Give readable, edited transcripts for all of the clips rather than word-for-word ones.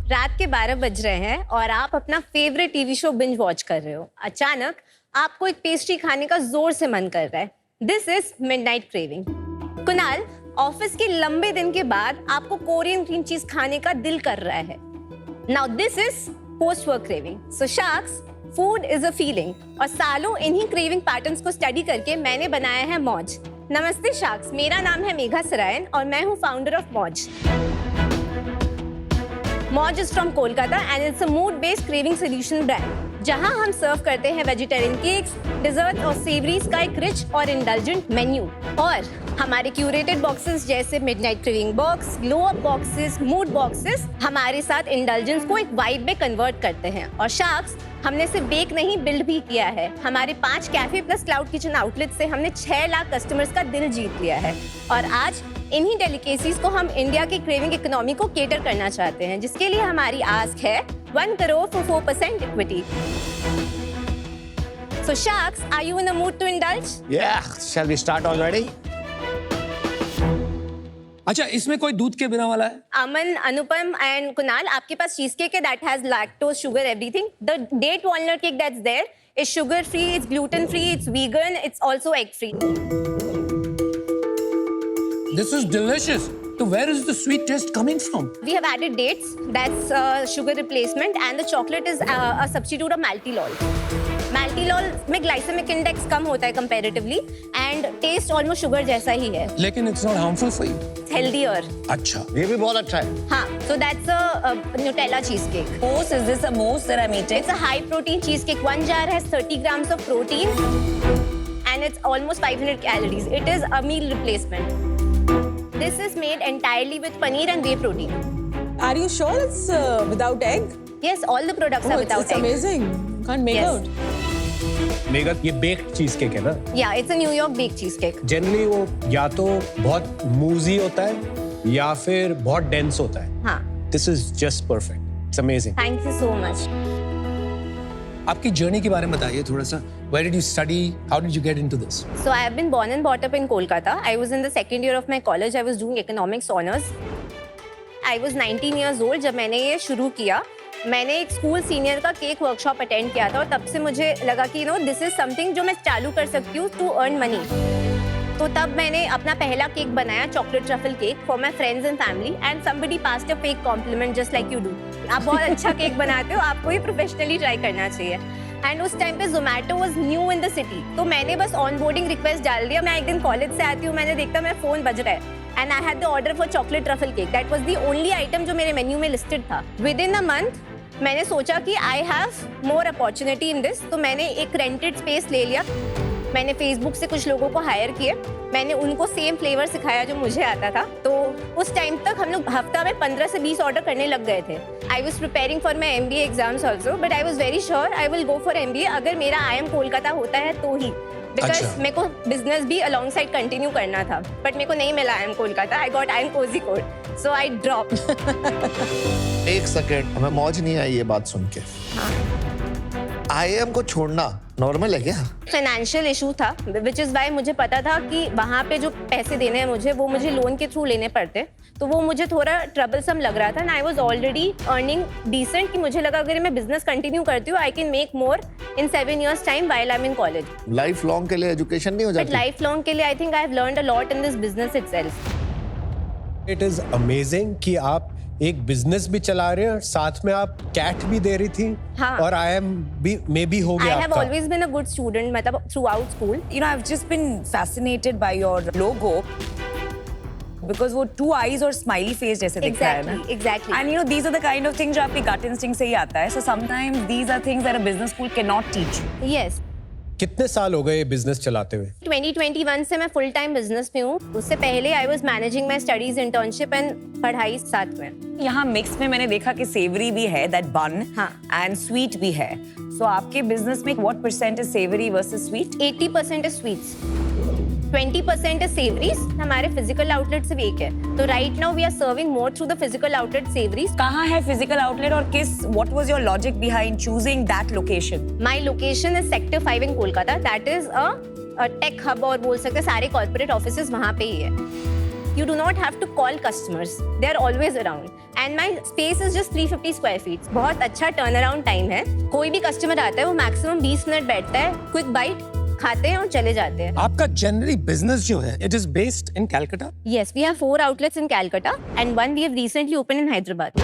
रात के 12 बज रहे हैं और आप अपना favourite TV show binge watch कर रहे हो। अचानक आपको एक पेस्ट्री खाने का जोर से मन कर रहा है। This is midnight craving. Kunal, office के लंबे दिन के बाद आपको कोरियन क्रीम चीज खाने का दिल कर रहा है। Now this is post work craving. So sharks, food is a feeling और सालों इन्हीं क्रेविंग पैटर्न्स को स्टडी करके मैंने बनाया है मौज। नमस्ते शार्क्स, मेरा नाम है मेघा सरायन और मैं हूँ फाउंडर ऑफ मौज। मौज is from Kolkata and it's a mood based craving solution brand, जहां हम सर्व करते हैं वेजिटेरियन केक्स, डिजर्ट और सेवरीज का एक रिच और इंडल्जेंट मेन्यू। और हमारे क्यूरेटेड बॉक्सेस जैसे midnight craving box, glow up boxes, mood boxes हमारे साथ इंडल्जेंस को एक वाइब में कन्वर्ट करते हैं। और शार्क्स, हमने सिर्फ बेक नहीं बिल्ड भी किया है। हमारे 5 cafe plus cloud kitchen outlet से हमने 6 लाख कस्टमर्स का दिल जीत लिया है। और आज इन्हीं डेलिकेसीज को हम इंडिया की क्रेविंग इकोनॉमी को केटर करना चाहते हैं, जिसके लिए हमारी आस्क है 1 crore for 4% equity. So Sharks, are you in a mood to indulge? Yeah, shall we start already? अच्छा, इसमें कोई दूध के बिना वाला है? Aman, Anupam and Kunal, आपके पास चीज केक है that has lactose, sugar, everything. The date walnut cake that's there is sugar free, it's gluten free, it's vegan, it's also egg free. This is delicious. So where is the sweet taste coming from? We have added dates, that's sugar replacement, and the chocolate is a substitute of maltilol. Maltilol में glycemic index कम होता है comparatively, and taste almost sugar जैसा ही है. लेकिन it's not harmful for you. It's healthier. अच्छा. ये भी बहुत अच्छा है। हाँ, so that's a Nutella cheesecake. Mousse, is this a mousse that I'm eating? It's a high protein cheesecake. One jar has 30 grams of protein, and it's almost 500 calories. It is a meal replacement. This is made entirely with paneer and whey protein. Are you sure it's without egg? Yes, all the products are without it's egg. amazing. Can't make Yes. out. Mega, ये baked cheese cake है ना? Yeah, it's a New York baked cheesecake. Generally वो या तो बहुत मूजी होता है या फिर बहुत डेंस होता है। हाँ. This is just perfect. It's amazing. Thank you so much. आपकी जर्नी के बारे में बताइए थोड़ा सा. Where did you study? How did you get into this? So I have been born and brought up in Kolkata. I was in the second year of my college. I was doing economics honors. I was 19 years old जब मैंने ये शुरू किया. मैंने एक school senior का cake workshop attend किया था और तब से मुझे लगा कि दिस इज समथिंग जो मैं चालू कर सकती हूँ टू अर्न मनी. तो तब मैंने अपना पहला केक बनाया, chocolate truffle cake, for my friends and family, and somebody passed a fake compliment just like you do. आप बहुत अच्छा केक बनाते हो, आपको ये प्रोफेशनली ट्राई करना चाहिए. एंड उस टाइम पे Zomato was new in the city, तो मैंने बस ऑन बोर्डिंग रिक्वेस्ट डाल दिया. मैं एक दिन कॉलेज से आती हूँ, मैंने देखा मेरा फोन बज रहा है, and I had the order for chocolate truffle cake. That was the only item जो मेरे मेन्यू में लिस्टेड था. विद इन अ मंथ मैंने सोचा कि I have more opportunity in this, तो मैंने एक रेंटेड स्पेस ले लिया. मैंने फेसबुक से कुछ लोगों को हायर किए, मैंने उनको सेम फ्लेवर सिखाया जो मुझे आता था. तो उस टाइम तक हम लोग हफ्ता में 15 से 20 ऑर्डर करने लग गए थे. I was preparing for my MBA exams also, but I was very sure I will go for MBA अगर मेरा IIM कोलकाता होता है तो ही, बिकॉज अच्छा. मेरे को बिजनेस भी अलॉन्ग साइड कंटिन्यू करना था. बट मेरे को नहीं मिला IIM Kolkata. I got IIM Kozhikode, so I drop. एक सेकंड, हमें मौज नहीं आई ये बात सुन के. IIM को छोड़ना नॉर्मल है क्या? फाइनेंशियल इशू था, विच इज वाई मुझे पता था कि वहाँ पे जो पैसे देने हैं मुझे, वो मुझे लोन के थ्रू लेने पड़ते, तो वो मुझे थोड़ा ट्रबलसम लग रहा था. And I was already earning decent, कि मुझे लगा अगर मैं बिजनेस कंटिन्यू करती हूँ I can make more in 7 years time while I am in college. Life long के लिए एजुकेशन नहीं हो बट जाती? लाइफ लॉन्ग के लिए I think I have learned a lot in this business itself. It is amazing कि आप एक बिजनेस भी चला रहे हैं और साथ में आप कैट भी दे रही थी. हाँ. और IIM भी में भी हो I गया have आपका. always been a good student, मतलब throughout school. You know, I've just been fascinated by your logo because वो 2 eyes और smiley face जैसे दिख रहा है ना. Exactly. And you know, these are the kind of things जो आपकी gut instinct से ही आता है. So sometimes these are things that a business school cannot teach you. Yes. कितने साल हो गए बिजनेस चलाते हुए? 2021 से मैं फुल टाइम बिजनेस में हूँ. उससे पहले I was managing my studies, internship and पढ़ाई साथ में. यहाँ मिक्स में मैंने देखा कि सेवरी भी है, दैट बन, हाँ. एंड स्वीट भी है. सो आपके बिजनेस में what percent is savory versus sweet? 80% is sweets, 20% is savories. हमारे फिजिकल आउटलेट सिर्फ एक है, तो right now we are serving more through the physical outlet savories. कहाँ है फिजिकल आउटलेट और किस, what was your logic behind choosing that location? My location is sector 5 in Kolkata. That is a tech hub, और बोल सकते हैं सारे corporate offices वहाँ पे ही है. You do not have to call customers. They are always around. And my space is just 350 square feet. बहुत अच्छा टर्न अराउंड टाइम है. कोई भी कस्टमर आता है वो मैक्सिमम 20 मिनट बैठता है, क्विक बाइट खाते हैं और चले जाते हैं. आपका जनरली बिजनेस जो है, it is based in Calcutta? Yes, we have 4 outlets in Calcutta and one we have recently opened in Hyderabad.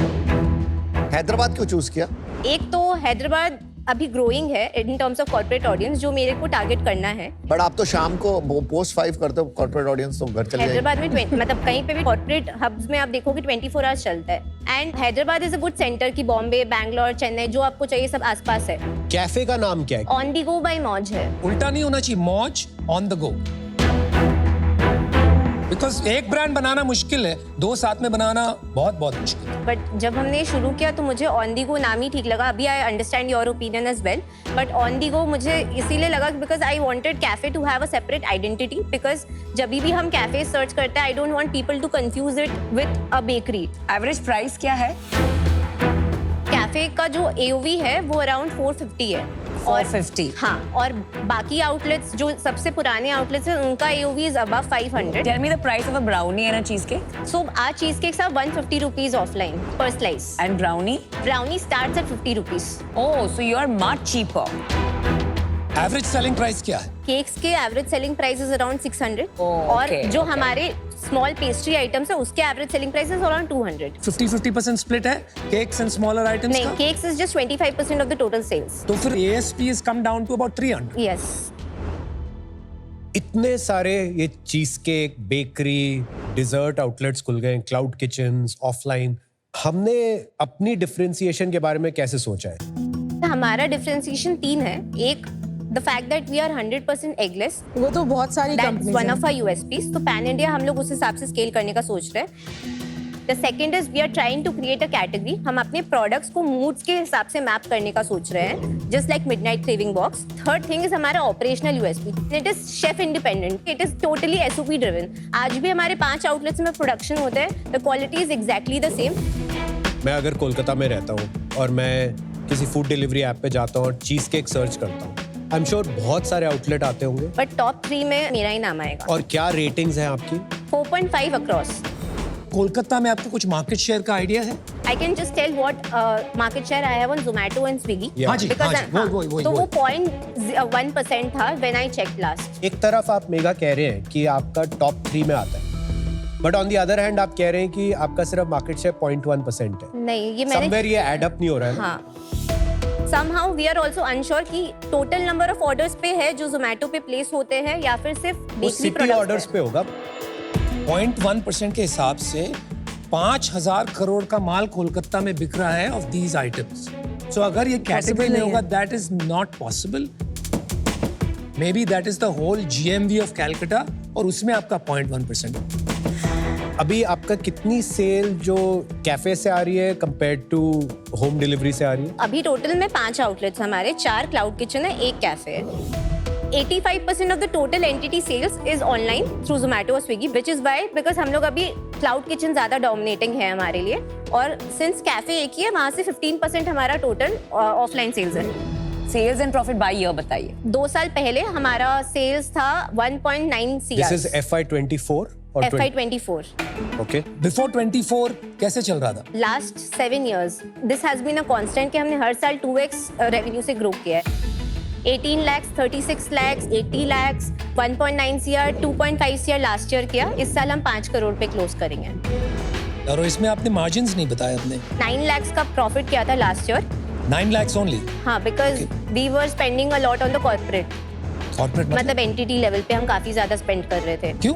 Hyderabad क्यों चूज किया? एक तो हैदराबाद अभी ग्रोइंग है in terms of corporate audience जो मेरे को टारगेट करना है. बट आप तो शाम को पोस्ट 5 करते हो, कॉर्पोरेट ऑडियंस तो घर चले जाएंगे. हैदराबाद में मतलब कहीं पे भी कॉर्पोरेट हब्स में आप देखोगे 24 आवर्स चलता है. And Hyderabad is a good centre की बॉम्बे, बैंगलोर, चेन्नई जो आपको चाहिए सब आसपास है. कैफे का नाम क्या है? ऑन दी गो बाय मौज है. उल्टा नहीं होना चाहिए, मौज ऑन द गो. बिकॉज एक ब्रांड बनाना मुश्किल है, 2 साथ में बनाना बहुत बहुत मुश्किल है. बट जब हमने शुरू किया तो मुझे ऑन दी गो नाम ही ठीक लगा. अभी I understand your opinion as well, but on the go मुझे इसीलिए लगा because I wanted cafe to have a separate identity. Because जब भी हम कैफे सर्च करते हैं I don't want people to confuse it with a bakery. Average price क्या है? कैफे का जो AOV है वो अराउंड 450 है. 450. हाँ, और बाकी आउटलेट्स जो सबसे पुराने आउटलेट्स हैं उनका AOV is above 500. Tell me the price of a brownie and a cheesecake. So our cheesecakes are 150 rupees offline per slice. And brownie? Brownie starts at 50 rupees. Oh, so you are much cheaper. Average selling price क्या है? Cakes के average selling price is around 600. और okay, जो हमारे small pastry items है उसके average selling price is around 200. 50-50% split है cakes and smaller items नहीं, का? Cakes is just 25% of the total sales. तो फिर ASP is come down to about 300. Yes. इतने सारे ये cheese cake, bakery, dessert outlets खुल गए, क्लाउड किचन्स, ऑफलाइन. हमने अपनी डिफरेंशिएशन के बारे में कैसे सोचा है? हमारा डिफरेंशिएशन 3 है. एक, the fact that we are 100% eggless. वो तो बहुत सारी That's companies one of our USPs. तो पैन इंडिया हम लोग उस हिसाब से स्केल करने का सोच रहे हैं. The second is we are trying to create a category. हम अपने प्रोडक्ट्स को मूड्स के हिसाब से मैप करने का सोच रहे हैं, just like midnight craving box. Third thing is हमारा operational USP. It is chef independent. It is totally SOP driven. आज भी हमारे 5 outlets में प्रोडक्शन होते हैं. The quality is exactly the same. मैं अगर कोलकाता में रहता हूँ और मैं किसी फूड डिलीवरी ऐप पे जाता हूँ और चीज केक सर्च करता हूँ, आई एम श्योर बहुत सारे आउटलेट आते होंगे. But top 3 में मेरा ही नाम आएगा. और क्या रेटिंग्स हैं आपकी? 4.5 across. कोलकाता में आपको कुछ मार्केट शेयर का आइडिया है? I can just tell what market share I have on Zomato and Swiggy. Yeah. हाँ जी, Because हाँ जी, वही, तो वही. वो 0.1% था when I checked last. एक तरफ आप मेगा कह रहे हैं कि आपका टॉप 3 में आता है, but on the other hand आप कह रहे हैं कि आपका सिर्फ मार्केट शेयर 0.1% है. नहीं, ये मैंने समवेयर ये ऐड अप नहीं हो रहा है. हाँ. Somehow we are also unsure कि टोटल नंबर ऑफ ऑर्डर्स पे है जो Zomato पे प्लेस होते हैं या फिर सिर्फ वो बेकरी सिटी प्रोडक्ट्स ऑर्डर्स पे होगा. 0.1% के हिसाब से 5,000 करोड़ का माल कोलकाता में बिक रहा है ऑफ दीज आइटम्स. सो अगर ये कैटेगरी में होगा, that is not possible. May be that is the whole GMV of Calcutta और उसमें आपका 0.1%. अभी आपका कितनी सेल जो कैफे से आ रही है कंपेयर्ड टू होम डिलीवरी से आ रही है? अभी टोटल में 5 आउटलेट्स हमारे, 4 क्लाउड किचन है, 1 कैफे है. 85% of the total entity sales is online through Zomato और Swiggy, which is why because हम लोग अभी क्लाउड किचन ज्यादा डोमिनेटिंग है हमारे लिए. और सिंस कैफे एक ही है, वहाँ से 15% हमारा टोटल ऑफलाइन सेल्स है. Sales and profit by year बताइए. 2 साल पहले हमारा सेल्स था 1.9 CR. This is FY24 और FY24. ओके. बिफोर 24 कैसे चल रहा था? Last 7 years this has been a constant कि हमने हर साल 2x रेवेन्यू से ग्रो किया है. 18 lakhs, 36 lakhs, 80 lakhs, 1.9 CR, 2.5 CR last year किया. इस साल हम 5 करोड़ पे क्लोज करेंगे. और इसमें आपने मार्जिन्स नहीं बताए अपने. 9 lakhs का प्रॉफिट किया था लास्ट ईयर. 9 lakhs only. हाँ, because we were spending a lot on the corporate. Corporate मतलब एंटिटी लेवल पे हम काफी ज्यादा स्पेंड कर रहे थे. क्यों?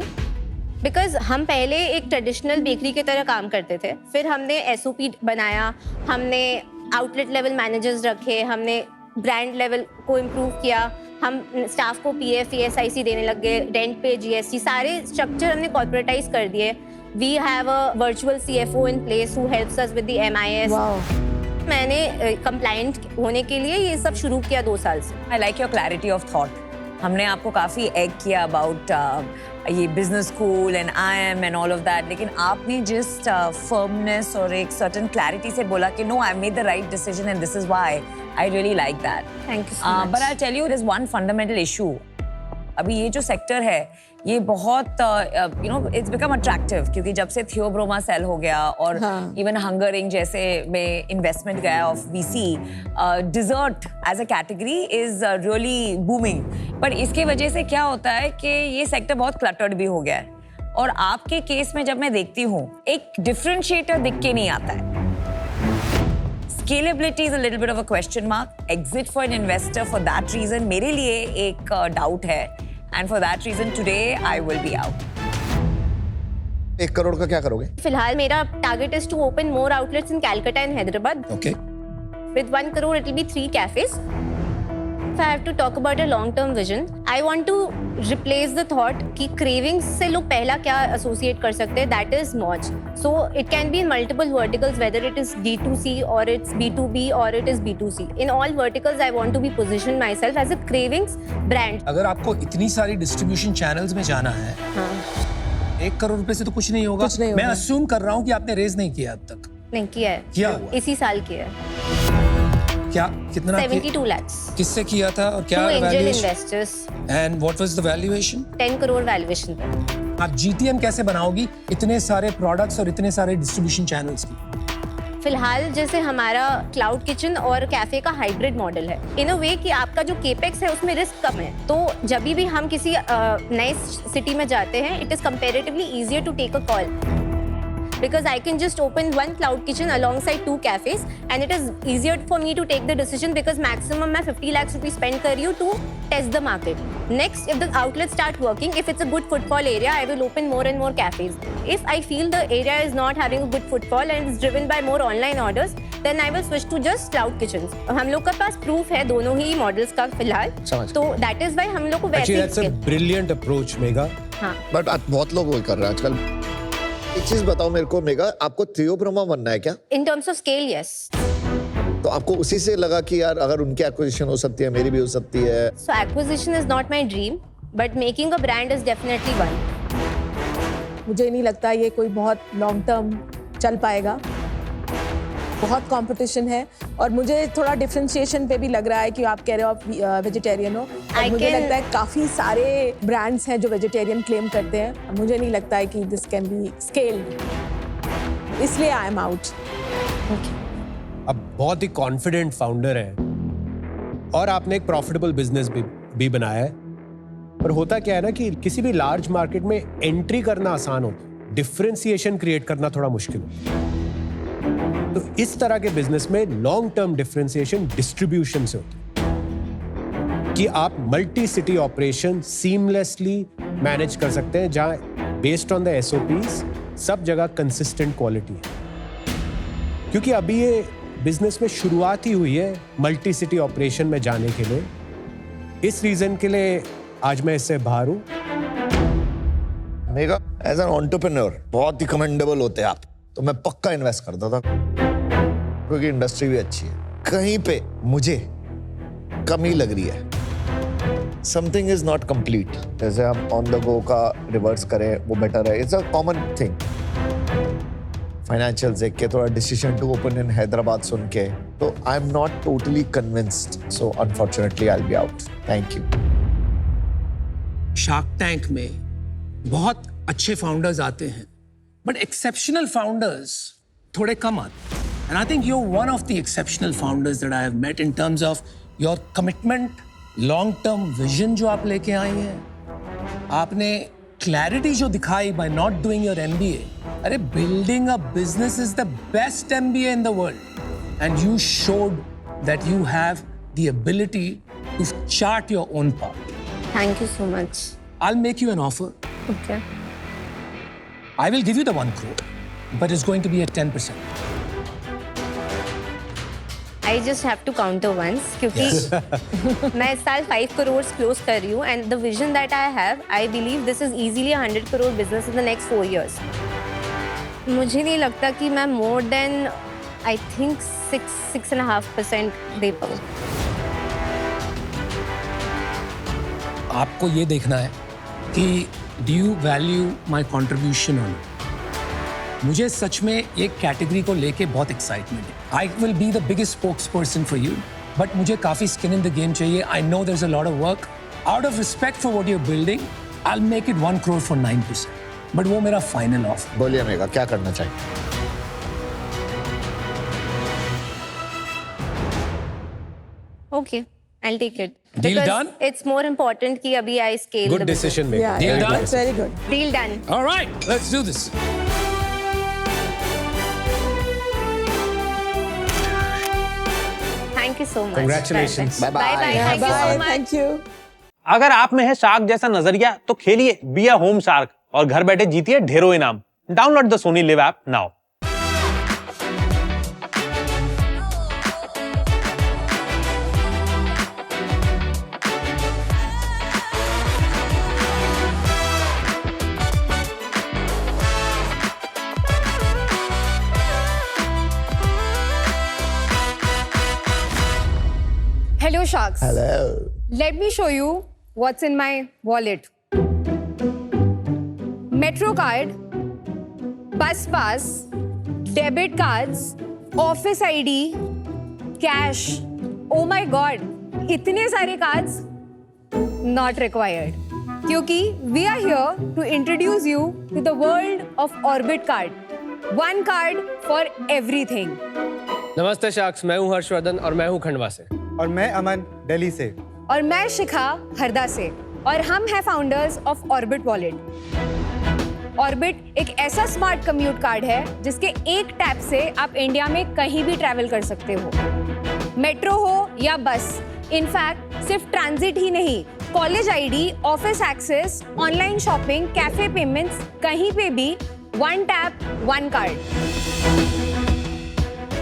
बिकॉज हम पहले एक ट्रेडिशनल बेकरी की तरह काम करते थे, फिर हमने SOP बनाया, हमने आउटलेट लेवल मैनेजर्स रखे, हमने ब्रांड लेवल को इम्प्रूव किया, हम स्टाफ को PF ESIC देने लग गए, रेंट पे GST, सारे स्ट्रक्चर हमने कॉर्पोरेटाइज कर दिए. We have a virtual CFO in place who helps us with the MIS. मैंने कंप्लायंट होने के लिए ये सब शुरू किया 2 साल से. I like your clarity of thought. हमने आपको काफी एग किया अबाउट ये business school and IIM and all of that, लेकिन आपने जस्ट फर्मनेस और एक सर्टेन क्लैरिटी से बोला कि no, I made the right decision and this is why. I really like that. Thank you so much. But I'll tell you, there's one fundamental issue. अभी ये जो सेक्टर है ये बहुत you know it's become attractive, क्योंकि जब से Theobroma cell हो गया और इवन हंगर इंक जैसे में इन्वेस्टमेंट गया of VC, dessert as a category is really booming. पर इसके वजह से क्या होता है कि ये सेक्टर बहुत क्लटर्ड भी हो गया है, और आपके केस में जब मैं देखती हूँ एक डिफरेंशिएटर दिख के नहीं आता है। Scalability is a little bit of a question mark. Exit for an investor for that reason मेरे लिए एक doubt है, and for that reason today I will be out. 1 crore का क्या करोगे? फिलहाल मेरा target is to open more outlets in Calcutta and Hyderabad. Okay. With 1 crore, it will be 3 cafes. If I have to talk about a long-term vision, I want to replace the thought कि cravings से लोग पहला क्या associate कर सकते हैं, that is मौज. So it can be in multiple verticals, whether it is D2C or it's B2B or it is B2C. In all verticals, I want to be positioned myself as a cravings brand. अगर आपको इतनी सारी distribution channels में जाना है, हाँ. 1 करोड़ रुपए से तो कुछ नहीं होगा। मैं अज्यूम कर रहा हूँ कि आपने रेज नहीं किया अब तक। नहीं किया है। किया हुआ? इसी साल किया है। क्या कितना? 72 lakhs. किससे किया था और क्या Two angel valuation? investors. And what was the valuation? 10 crore valuation पे। आप जीटीएम कैसे बनाओगी इतने सारे प्रोडक्ट्स और इतने सारे डिस्ट्रीब्यूशन चैनल्स की? फिलहाल जैसे हमारा क्लाउड किचन और कैफे का हाइब्रिड मॉडल है, इन अ वे कि आपका जो केपेक्स है उसमें रिस्क कम है, तो जब भी हम किसी नए सिटी में जाते हैं, it is comparatively easier to take a call because I can just open one cloud kitchen alongside 2 cafes and it is easier for me to take the decision because maximum मैं 50 lakhs rupees spend कर रही हूँ to test the market. Next, if the outlets start working, if it's a good footfall area, I will open more and more cafes. If I feel the area is not having a good footfall and is driven by more online orders, then I will switch to just cloud kitchens. हम लोग के पास proof है दोनों ही models का फिलहाल, तो that is why हम लोग को वैसे Actually, that's a brilliant approach, Megha. हाँ. बट बहुत लोग वो कर रहे हैं आजकल। एक चीज बताओ मेरे को मेगा, आपको थियोब्रोमा बनना है क्या? In terms of scale, yes. तो आपको उसी से लगा कि यार अगर उनकी एक्विजिशन हो सकती है, मेरी भी हो सकती है। So acquisition is not my dream, but making a brand is definitely one. मुझे नहीं लगता ये कोई बहुत लॉन्ग टर्म चल पाएगा, बहुत कंपटीशन है, और मुझे थोड़ा डिफरेंशिएशन पे भी लग रहा है कि आप कह रहे हो आप वेजिटेरियन हो, और मुझे लगता है काफ़ी सारे ब्रांड्स हैं जो वेजिटेरियन क्लेम करते हैं। मुझे नहीं लगता है कि दिस कैन बी स्केल्ड, इसलिए आई एम आउट। अब बहुत ही कॉन्फिडेंट फाउंडर है और आपने एक प्रॉफिटेबल बिजनेस भी बनाया है, पर होता क्या है ना कि किसी भी लार्ज मार्केट में एंट्री करना आसान होता, डिफरेंशिएशन क्रिएट करना थोड़ा मुश्किल होता। तो इस तरह के बिजनेस में लॉन्ग टर्म डिफरेंशिएशन डिस्ट्रीब्यूशन से होती है कि आप multi city operation seamlessly manage कर सकते हैं, जहां बेस्ड ऑन द एसओपीज सब जगह कंसिस्टेंट क्वालिटी है। क्योंकि अभी ये बिजनेस में शुरुआत ही हुई है मल्टी सिटी ऑपरेशन में जाने के लिए, इस रीजन के लिए आज मैं इससे बाहर हूं। मेगा एज एन एंटरप्रेन्योर बहुत ही कमेंडेबल होते हैं आप, तो मैं पक्का इन्वेस्ट करता था, क्योंकि इंडस्ट्री भी अच्छी है। कहीं पे मुझे कमी लग रही है, समथिंग इज नॉट कंप्लीट। जैसे हम ऑन द गो का रिवर्स करें वो बेटर है, it's a common thing. Financial देख के थोड़ा decision to open in Hyderabad सुन के, तो I am not totally convinced, so unfortunately I will be out. Thank you. Shark Tank में बहुत अच्छे फाउंडर्स आते हैं, बट एक्सेप्शनल फाउंडर्स थोड़े कम आते हैं। And I think you're one of the exceptional founders that I have met in terms of your commitment, long-term vision जो आप लेके आई हैं, आपने clarity जो दिखाई by not doing your MBA. अरे building a business is the best MBA in the world, and you showed that you have the ability to chart your own path. Thank you so much. I'll make you an offer. Okay. I will give you the 1 crore, but it's going to be at 10%. I just have to counter once क्योंकि मैं इस साल 5 crore close कर रही हूँ, and the vision that I have, I believe this is easily a 100 crore business in the next 4 years. मुझे नहीं लगता कि मैं more than I think 6.5% दे पाऊँ। आपको ये देखना है कि do you value my contribution or not? मुझे सच में एक कैटेगरी को लेके बहुत एक्साइटमेंट है। I will be the biggest spokesperson for you, but मुझे काफ़ी स्किन इन द गेम चाहिए। I know there is a lot of work, out of respect for what you're building, I'll make it 1 crore for 9%. But वो मेरा final offer. बोलिए mega क्या करना चाहिए? Okay, I'll take it. Deal Because done? It's more important कि अभी I scale Good the business. decision making. Yeah, Deal yeah, done? that's very good. Deal done. All right, let's do this. Thank you so much. Congratulations. Perfect. Bye bye. Yeah, Thank you so bye. much. Thank you. अगर आप में है shark जैसा नजरिया तो खेलिए be a home shark और घर बैठे जीतिए ढेरों इनाम। Download the Sony live app now. Hello, sharks. Hello. Let me show you what's in my wallet. Metro card, bus pass, debit cards, office ID, cash. Oh my God, इतने सारे cards not required. क्योंकि we are here to introduce you to the world of Orbit card. One card for everything. नमस्ते sharks, मैं हूं हर्षवर्धन और मैं हूं खंडवा से। और मैं अमन दिल्ली से। और मैं शिखा हरदा से और हम हैं founders of orbit wallet. Orbit एक ऐसा स्मार्ट कम्यूट कार्ड है जिसके एक टैप से आप इंडिया में कहीं भी ट्रैवल कर सकते हो, मेट्रो हो या बस। इनफैक्ट सिर्फ ट्रांजिट ही नहीं, college ID, office access, online shopping, cafe payments, कहीं पे भी one tap one card.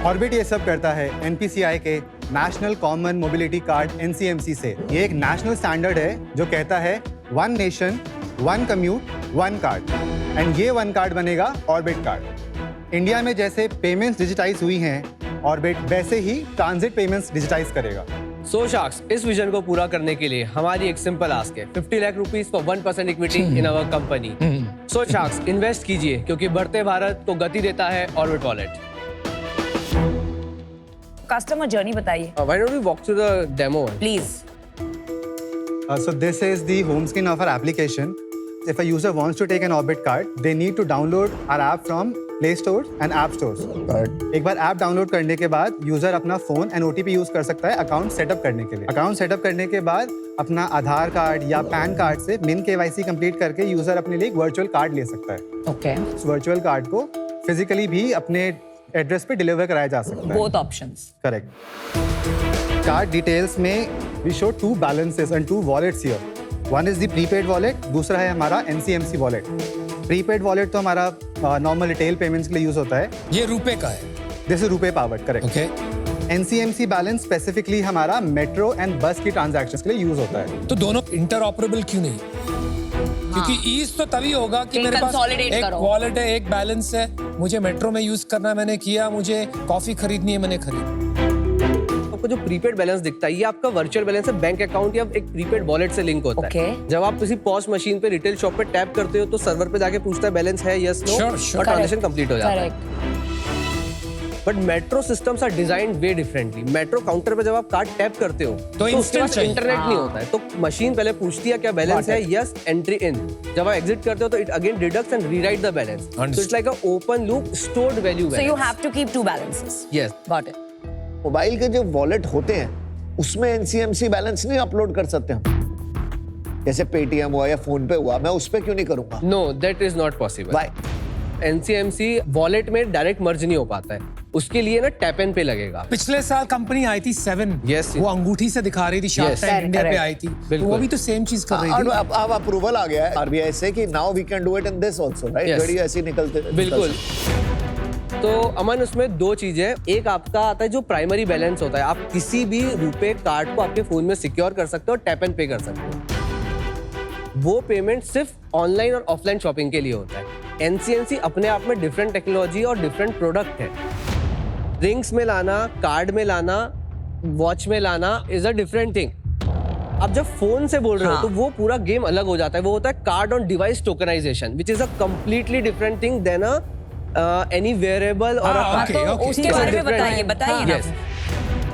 Orbit ये सब करता है एनपीसीआई के national common mobility card NCMC से। ये एक नेशनल स्टैंडर्ड है जो कहता है one nation one commute one card, and ये वन कार्ड बनेगा ऑर्बिट कार्ड। इंडिया में जैसे पेमेंट्स डिजिटाइज हुई हैं ऑर्बिट, वैसे ही ट्रांजिट पेमेंट्स डिजिटाइज करेगा। सो शार्क्स, इस विजन को पूरा करने के लिए हमारी एक सिंपल आस्क है 50 lakh rupees for 1% equity in our company. So sharks, invest कीजिए क्योंकि बढ़ते भारत को गति देता है ऑर्बिट वॉलेट। कस्टमर जर्नी बताइए Why don't we walk through the demo? Please. So this is the home screen of our application. If a user wants to take an Orbit card, they need to download our app from Play Store and App Stores. एक बार app download करने के बाद user अपना phone and OTP use कर सकता है account setup करने के लिए। अकाउंट सेटअप करने के बाद अपना आधार कार्ड या पैन कार्ड से मिन केवाईसी कंप्लीट करके यूजर अपने लिए एक वर्चुअल कार्ड ले सकता है। ओके, उस वर्चुअल कार्ड को फिजिकली भी अपने एड्रेस पे डिलीवर कराया जा सकता है। Both options. Correct. Card details में we show 2 balances and 2 wallets here. One is the prepaid wallet, दूसरा है हमारा NCMC wallet. प्रीपेड वॉलेट तो हमारा नॉर्मल रिटेल पेमेंट्स के लिए यूज होता है। ये रुपए का है। This is RuPay powered, correct. Okay. NCMC balance specifically हमारा मेट्रो एंड बस की ट्रांजैक्शंस के लिए यूज होता है। तो दोनों इंटरऑपरेबल क्यों नहीं? क्योंकि ईज तो तभी होगा कि मेरे पास एक वॉलेट है, एक बैलेंस है, मुझे मेट्रो में यूज करना है, मैंने किया, मुझे कॉफी खरीदनी है, मैंने खरीदी। आपको जो प्रीपेड बैलेंस दिखता है ये आपका वर्चुअल बैलेंस है, बैंक अकाउंट या एक प्रीपेड वॉलेट से लिंक होता है। जब आप किसी पॉस मशीन पे रिटेल शॉप पे टैप करते हो तो सर्वर पे जाके पूछता है बैलेंस है, यस नो, और ट्रांजैक्शन कंप्लीट हो जाता है। But metro systems are designed way differently. Metro counter पे जब आप कार्ड टैप करते हो तो उसके पास इंटरनेट नहीं होता है, तो मशीन पहले पूछती है क्या बैलेंस है, यस, एंट्री इन। जब आप एग्जिट करते हो तो it again deducts and rewrite the balance. So it's like a open loop stored value. So you have to keep 2 balances. Yes, got it. Mobile के जो वॉलेट होते हैं उसमें एनसीएमसी बैलेंस नहीं अपलोड कर सकते हम? जैसे पेटीएम हुआ या फोन पे हुआ, मैं उस पे क्यों नहीं करूंगा? No, that is not possible. Why? NCMC wallet में डायरेक्ट मर्ज नहीं हो पाता है, उसके लिए ना टैप एंड पे लगेगा। पिछले साल कंपनी आई थी 7, Yes, वो अंगूठी से दिखा रही थी, शार्क टैंक इंडिया पे आई थी, तो वो भी तो सेम चीज कर रही थी। अब अप्रूवल आ गया है आरबीआई से कि now we can do it in this also, right? घड़ी ऐसी निकलते। बिल्कुल। तो अमन, उसमें 2 चीजें, एक आपका आता है जो प्राइमरी बैलेंस होता है, आप किसी भी रुपए कार्ड को आपके फोन में सिक्योर कर सकते हो, टैप एंड पे कर सकते हो। वो पेमेंट सिर्फ ऑनलाइन और ऑफलाइन शॉपिंग के लिए होता है। एनसीएमसी अपने आप में डिफरेंट टेक्नोलॉजी और डिफरेंट प्रोडक्ट है। रिंग्स में लाना, कार्ड में लाना, वॉच में लाना इज अ डिफरेंट थिंग। अब जब फोन से बोल रहे हो तो वो पूरा गेम अलग हो जाता है। वो होता है card on device tokenization, which is a completely different thing then any variable और उसके बारे में बताइए ना।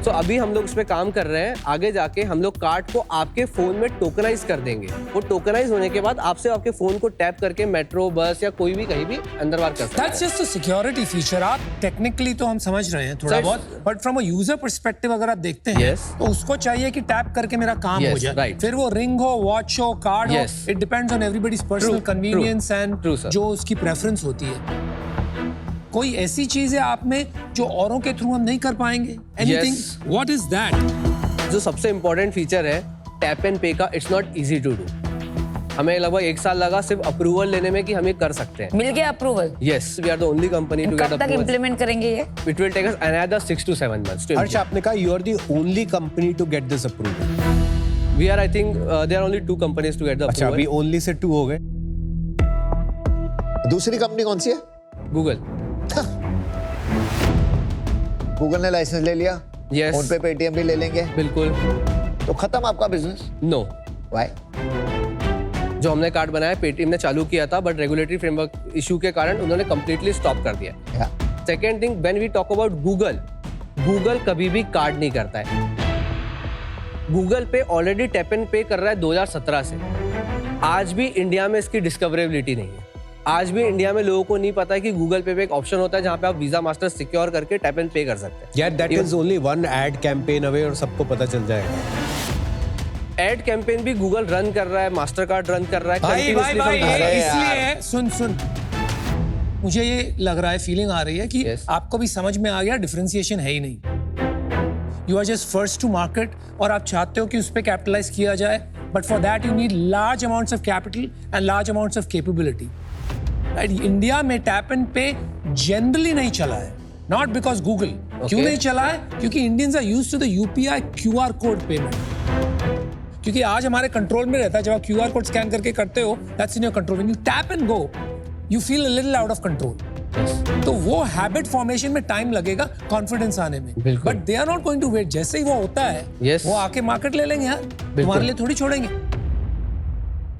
सो तो अभी हम लोग उस पर काम कर रहे हैं। आगे जाके हम लोग कार्ड को आपके फोन में टोकनाइज कर देंगे। वो टोकनाइज होने के बाद आपसे आपके फोन को टैप करके मेट्रो, बस या कोई भी कहीं भी अंदर बाहर कर सकते हैं। That's just a security feature. आप टेक्निकली तो हम समझ रहे हैं थोड़ा Sir, बहुत, but from a user perspective अगर आप देखते हैं Yes. तो उसको चाहिए कि टैप करके मेरा काम Yes, हो जाए। right. फिर वो रिंग हो, वॉच हो, कार्ड Yes. हो, it depends on everybody's personal True, convenience and True, sir. जो उसकी प्रेफरेंस होती है। कोई ऐसी चीज है आप में जो औरों के थ्रू हम नहीं कर पाएंगे? एनीथिंग? What is that? जो सबसे इम्पोर्टेंट फीचर है टैप एंड पे का, it's not easy to do. हमें लगभग 1 साल लगा सिर्फ अप्रूवल लेने में कि हम ये कर सकते हैं। मिल गया approval? Yes, we are the only company to get कब तक अप्रूवल। इम्प्लीमेंट करेंगे ये? It will take us another 6 to 7 months to Harsh, आपने कहा you are the only company to get this approval. We are, I think there are only 2 companies to get the अच्छा, approval. अभी only से 2 हो गए। दूसरी कंपनी कौन सी है? गूगल। गूगल ने लाइसेंस ले लिया, Yes. फोन पे, पेटीएम भी ले लेंगे, बिल्कुल। तो खत्म आपका बिजनेस। No, why? जो हमने कार्ड बनाया पेटीएम ने चालू किया था, बट रेगुलेटरी फ्रेमवर्क इशू के कारण उन्होंने कंप्लीटली स्टॉप कर दिया। Second thing, when we talk about Google, Google कभी भी कार्ड नहीं करता है। गूगल पे ऑलरेडी टैप एंड पे कर रहा है 2017 से। आज भी इंडिया में इसकी डिस्कवरेबिलिटी नहीं है। आज भी इंडिया में लोगों को नहीं पता है कि गूगल पे एक ऑप्शन होता है जहां पे आप वीजा मास्टर सिक्योर करके टैप एंड पे कर सकते हैं। यार, that is only one ad campaign away और सबको पता चल जाएगा। एड कैंपेन भी गूगल रन कर रहा है, मास्टर कार्ड रन कर रहा है भाई continuously from Google। अरे इसलिए है, सुन मुझे ये लग रहा है, फीलिंग आ रही है कि Yes. आपको भी समझ में आ गया डिफरेंशिएशन है ही नहीं। You are just first to market और आप चाहते हो कि उस पर कैपिटलाइज किया जाए, but for that you need large amounts of capital and large amounts of capability. India में टैप एंड पे जनरली नहीं चला है, नॉट बिकॉज गूगल। क्यों नहीं चला है? क्योंकि Indians are used to the UPI QR code payment. क्योंकि आज हमारे कंट्रोल में रहता है, जब आप क्यूआर कोड स्कैन करके करते हो, that's in your control. When you tap and go, you feel a little out of control. तो वो हैबिट फॉर्मेशन में टाइम लगेगा, कॉन्फिडेंस आने में। बिल्कुल। But they are not going to wait. जैसे ही वो होता है, Yes. वो आके मार्केट ले लेंगे यार, तुम्हारे लिए थोड़ी छोड़ेंगे।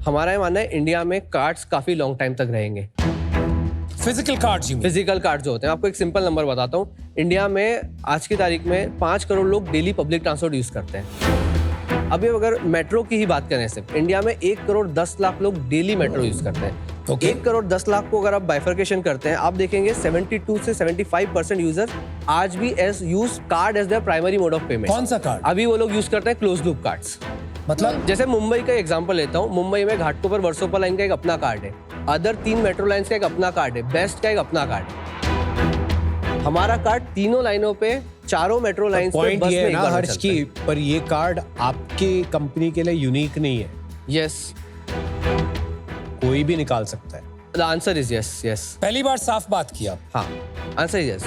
हमारा ये मानना है इंडिया में कार्ड्स काफी लॉन्ग टाइम तक रहेंगे। फिजिकल कार्ड्स, फिजिकल कार्ड जो होते हैं, आपको एक सिंपल नंबर बताता हूँ। इंडिया में आज की तारीख में 5 करोड़ लोग डेली पब्लिक ट्रांसपोर्ट यूज करते हैं। अभी अगर मेट्रो की ही बात करें, सिर्फ इंडिया में 1 करोड़ 10 लाख लोग डेली मेट्रो यूज करते हैं। Okay. 1 करोड़ 10 लाख को अगर आप बाइफर्केशन करते हैं, आप देखेंगे 72 से 75% यूजर आज भी use card as their primary mode of payment. कौन सा कार्ड? अभी वो लोग यूज करते हैं क्लोज लूप कार्ड्स। मतलब जैसे मुंबई का एग्जांपल लेता हूँ, मुंबई में घाटकोपर वर्सोपा लाइन का एक अपना कार्ड है, अदर 3 मेट्रो लाइंस का एक अपना कार्ड है, बेस्ट का एक अपना कार्ड है। हमारा कार्ड तीनों लाइनों पे, चारों मेट्रो लाइंस पे पॉइंट बस ये में है एक ना बार में हर्ष चलता की, है। पर ये कार्ड आपके कंपनी के लिए यूनिक नहीं है, यस, कोई भी निकाल सकता है। The answer is yes. Yes, पहली बार साफ बात किया। हाँ, आंसर इज यस।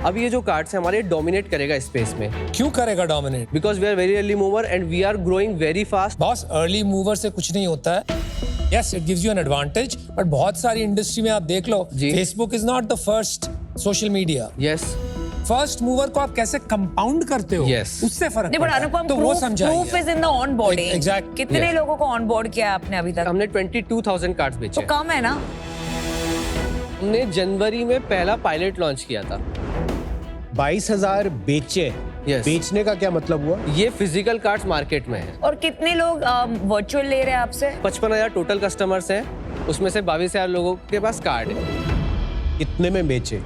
अब ये जो कार्ड्स है हमारे डोमिनेट करेगा स्पेस में, क्यों करेगा dominate? Because we are very early mover and we are growing very fast. Boss, early mover से कुछ नहीं होता है। Yes, it gives you an advantage, but बहुत सारी इंडस्ट्री में आप देख लो, जी। Facebook is not the first social media. Yes, first mover को आप कैसे कंपाउंड करते हो, Yes. उससे फर्क नहीं, बट पड़ता है। अनुपम, तो वो समझाइए। Proof is in the onboarding. Exact- कितने Yes. लोगों को ऑनबोर्ड किया आपने अभी तक? हमने 22,000 कार्ड्स बेचे तो हैं। कम है ना? हमने जनवरी में पहला पायलट लॉन्च किया था। 22,000 बेचे। Yes. बेचने का क्या मतलब हुआ? ये फिजिकल कार्ड्स मार्केट में है। और कितने लोग वर्चुअल ले रहे हैं आपसे? 55,000 टोटल कस्टमर्स हैं, उसमें से 22,000 लोगों के पास कार्ड है। कितने में बेचे?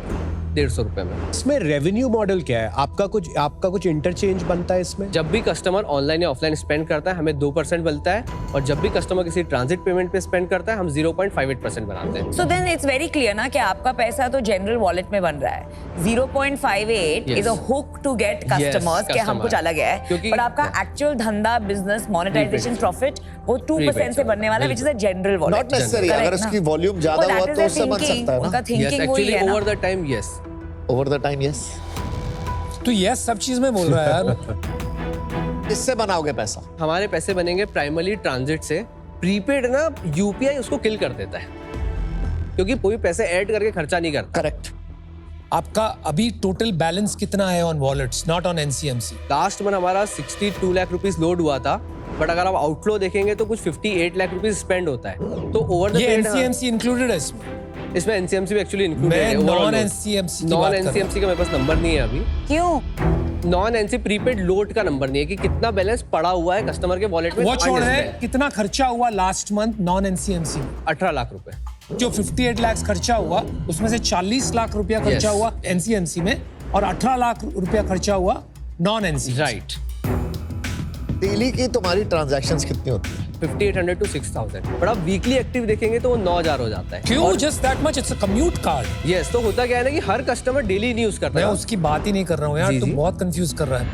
150 रुपए में। इसमें रेवेन्यू मॉडल क्या है? आपका कुछ इंटरचेंज बनता है इसमें? जब भी कस्टमर ऑनलाइन या ऑफलाइन स्पेंड करता है, हमें 2% मिलता है, और जब भी कस्टमर किसी ट्रांजिट पेमेंट पे स्पेंड करता है, हम 0.58% बनाते हैं। So then it's very clear ना कि आपका पैसा तो जनरल वॉलेट में बन रहा है। 0.58 Yes. Is a hook to get customers कि हम customer. कुछ अलग है, क्योंकि- बट आपका एक्चुअल धंधा, बिजनेस, मोनेटाइजेशन, प्रॉफिट वो 2% से बनने वाला, विच is a general wallet. Not necessary, अगर उसकी वॉल्यूम ज्यादा हुआ तो उससे बन सकता है उनका ना। थिंकिंग वही एक्चुअली है ना। Over the time, yes. Over the time, yes. तो यस सब चीज में बोल रहा है यार। इससे बनाओगे पैसा? हमारे पैसे बनेंगे प्राइमरली ट्रांजिट से। प्रीपेड ना यूपीआई उसको किल कर देता है, क्योंकि कोई पैसे ऐड करके खर्चा नहीं करता। करेक्ट। आपका अभी टोटल बैलेंस कितना है on wallets, not on NCMC? Last month हमारा 62 लाख रुपीस लोड हुआ था, बट अगर आप आउटफ्लो देखेंगे तो कुछ 58 लाख रुपीस स्पेंड होता है। तो ओवर द ये पीरियड एनसीएमसी इंक्लूडेड है इसमें? इसमें एनसीएमसी भी एक्चुअली इंक्लूडेड मैं है। नॉन एनसीएमसी की बात नॉन कर रहा हूं। एनसीएमसी का मेरे पास नंबर नहीं है अभी। क्यों? नॉन एनसी प्रीपेड लोड का नंबर नहीं है कि कितना बैलेंस पड़ा हुआ है कस्टमर के वॉलेट में। वो छोड़ है, कितना खर्चा हुआ लास्ट मंथ नॉन एनसीएमसी में? 18 लाख रुपए। जो 58 लाख खर्चा हुआ उसमें से 40 लाख रुपया खर्चा हुआ एनसीएमसी में और 18 लाख रुपया खर्चा हुआ नॉन एनसी। राइट। डेली की तुम्हारी ट्रांजैक्शंस कितनी होती है? 5800 to 6000। बट आप वीकली एक्टिव देखेंगे तो वो 9000 हो जाता है। क्यों? Just that much? It's a commute card. Yes, तो होता क्या है ना कि हर कस्टमर डेली नहीं यूज करता मैं है। उसकी बात ही नहीं कर रहा हूँ यार, जी, तुम जी। बहुत कंफ्यूज कर रहा है।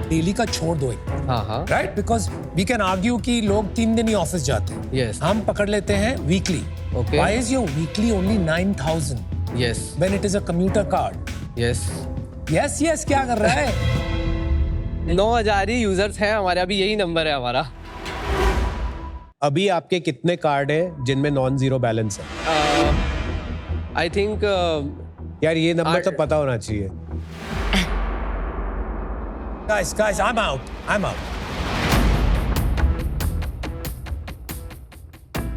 डेली का छोड़ दो एक, हाँ हाँ। Right? Because we can argue कि लोग 3 दिन ही ऑफिस जाते हैं। Yes. हम पकड़ लेते हैं weekly. Okay. Why is your weekly only 9,000 yes when it is a commuter card? Yes. Yes, yes, क्या कर रहा है? 9000 ही यूजर्स हैं हमारे, अभी यही नंबर है हमारा। अभी आपके कितने कार्ड हैं जिनमें नॉन जीरो बैलेंस है? आई थिंक यार ये नंबर तो पता होना चाहिए। Guys, I'm out.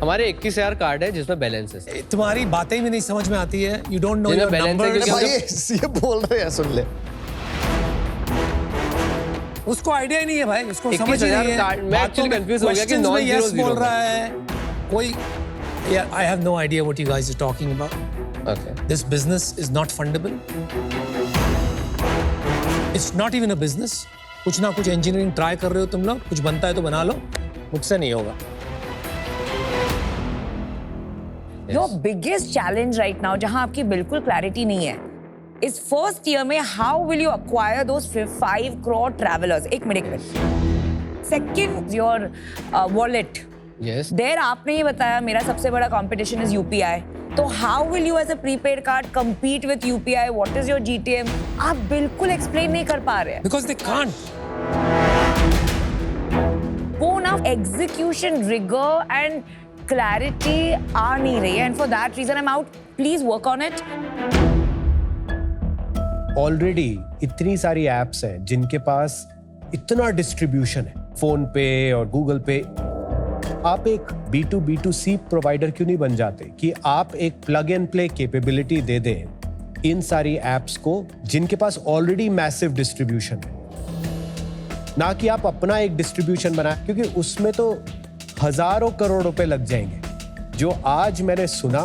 हमारे 21,000 कार्ड है जिसमें बैलेंस है। तुम्हारी बातें भी नहीं समझ में आती है। You don't know जिनमें your balance है numbers. क्योंकि भाई ये बोल रहे हैं, सुन ले। उसको आइडिया ही नहीं है भाई, उसको समझ ही 21,000 नहीं है। कार्ड- मैं बातों actually में confused हो गया कि questions में yes 900 बोल रहा है कोई। Yeah, I have no idea what you guys are talking about. Okay. This business is not fundable. It's not even a business. कुछ ना कुछ engineering try कर रहे हो तुम लोग, कुछ बनता है तो बना लो, मुझसे नहीं होगा। Your biggest challenge right now, जहां आपकी बिल्कुल क्लैरिटी नहीं है, इस फर्स्ट ईयर में how will you acquire those 5 crore travelers? एक minute. Second, your wallet. Yes. There आपने ये बताया मेरा सबसे बड़ा competition is UPI. तो how will you as a prepaid card compete with UPI? What is your GTM? आप बिल्कुल explain नहीं कर पा रहे हैं। Because they can't. वो ना execution rigor and clarity आ नहीं रही है, and for that reason I'm out. Please work on it. Already इतनी सारी एप्स हैं जिनके पास इतना डिस्ट्रीब्यूशन है, फोन पे और गूगल पे। आप एक B2B2C प्रोवाइडर क्यों नहीं बन जाते कि आप एक प्लग एंड प्ले कैपेबिलिटी दे दें इन सारी एप्स को जिनके पास ऑलरेडी मैसिव डिस्ट्रीब्यूशन है, ना कि आप अपना एक डिस्ट्रीब्यूशन बनाए, क्योंकि उसमें तो हजारों करोड़ रुपए लग जाएंगे। जो आज मैंने सुना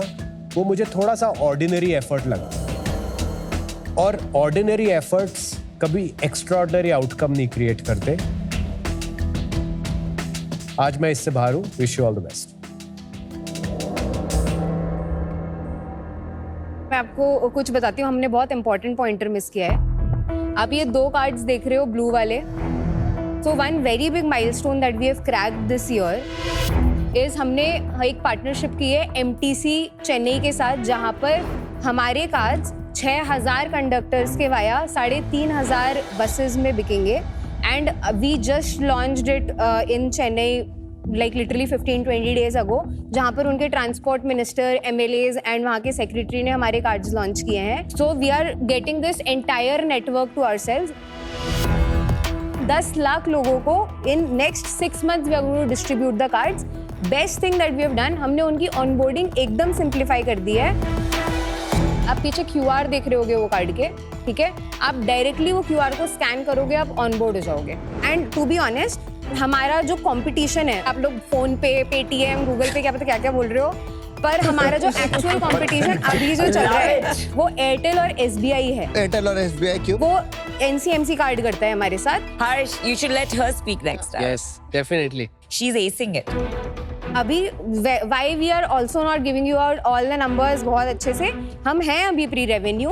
वो मुझे थोड़ा सा ऑर्डिनरी एफर्ट लगा, और ऑर्डिनरी एफर्ट्स कभी एक्स्ट्राऑर्डिनरी आउटकम नहीं क्रिएट करते। आज मैं इससे बाहर हूं। Wish you all the best. मैं आपको कुछ बताती हूँ, हमने बहुत इंपॉर्टेंट पॉइंटर मिस किया है। आप ये 2 कार्ड्स देख रहे हो ब्लू वाले। So one very big milestone that we have cracked this year is हमने एक पार्टनरशिप की है MTC चेन्नई के साथ, जहाँ पर हमारे कार्ड्स 6,000 कंडक्टर्स के वाया 3,500 बसेस में बिकेंगे। And we just launched it in Chennai like literally 15-20 days ago, जहाँ पर उनके ट्रांसपोर्ट मिनिस्टर, MLAs एंड वहाँ के सेक्रेटरी ने हमारे कार्ड्स लॉन्च किए हैं। So we are getting this entire network to ourselves. 10 lakh लोगों को in next 6 months we are going to distribute the cards. Best thing that we have done, हमने उनकी ऑनबोर्डिंग एकदम सिंप्लीफाई कर दी है। आप पीछे QR देख रहे होगे वो कार्ड के, ठीक है? आप डायरेक्टली वो QR को स्कैन करोगे, आप ऑनबोर्ड हो जाओगे। एंड टू बी ऑनेस्ट, हमारा जो कंपटीशन है, आप लोग फोन पे, पेटीएम, गूगल पे क्या पता क्या क्या बोल रहे हो, पर हमारा जो एक्चुअल कंपटीशन अभी जो चल रहा है वो एयरटेल और SBI है। एयरटेल और SBI क्यों? वो NCMC कार्ड करता है हमारे साथ। Harsh, you should let her speak next time. Yes, definitely. She's acing it. अभी why we are also not giving you out all the numbers बहुत अच्छे से, हम हैं अभी प्री रेवेन्यू,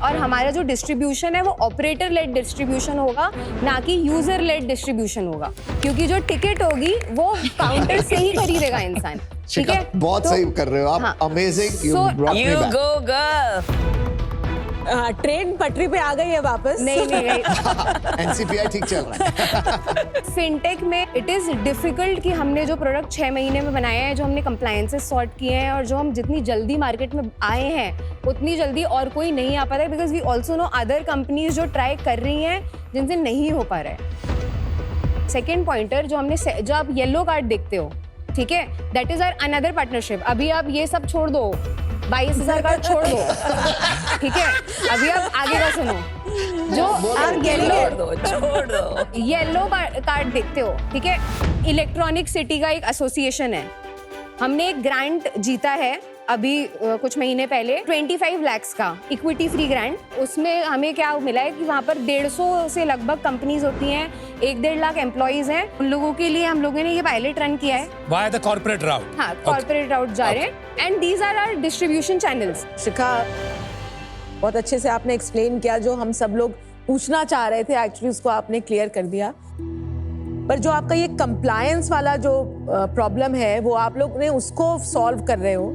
और हमारा जो डिस्ट्रीब्यूशन है वो ऑपरेटर लेड डिस्ट्रीब्यूशन होगा, ना कि यूजर लेड डिस्ट्रीब्यूशन होगा, क्योंकि जो टिकट होगी वो काउंटर से ही खरीदेगा इंसान। ठीक है? बहुत तो- सही कर रहे हो आप। हाँ। Amazing, you So, brought me You back. go, girl. Train पटरी पे आ गई है वापस। नहीं नहीं NCPI ठीक चल रहा है। फिनटेक में इट इज़ डिफिकल्ट कि हमने जो प्रोडक्ट 6 महीने में बनाया है, जो हमने कंप्लायंसेस सॉर्ट किए हैं, और जो हम जितनी जल्दी मार्केट में आए हैं उतनी जल्दी और कोई नहीं आ पाता है, because we also know other companies जो ट्राई कर रही हैं जिनसे नहीं हो पा रहा है। सेकेंड पॉइंटर जो हमने, जो आप येलो कार्ड देखते हो, ठीक है, that is our another partnership. अभी आप ये सब छोड़ दो, 22,000 कार्ड छोड़ दो, ठीक है। अभी आप आगे का सुनो। जो आप येलो कार्ड देखते हो, ठीक है, इलेक्ट्रॉनिक सिटी का एक एसोसिएशन है। हमने एक ग्रांट जीता है अभी कुछ महीने पहले 25 लाख का इक्विटी फ्री ग्रांट। उसमें हमें क्या मिला है कि वहाँ पर 150 से लगभग कंपनीज होती हैं, 1-1.5 लाख एम्प्लॉइज हैं। उन लोगों के लिए हम लोगों ने ये पायलट रन किया है। Via the corporate route. हाँ, कॉर्पोरेट राउट जा रहे हैं and these are our distribution channels. Shikha, बहुत अच्छे से आपने एक्सप्लेन किया, जो हम सब लोग पूछना चाह रहे थे एक्चुअली उसको आपने क्लियर कर दिया। पर जो आपका ये कंप्लायंस वाला जो प्रॉब्लम है वो आप लोग ने उसको सॉल्व कर रहे हो,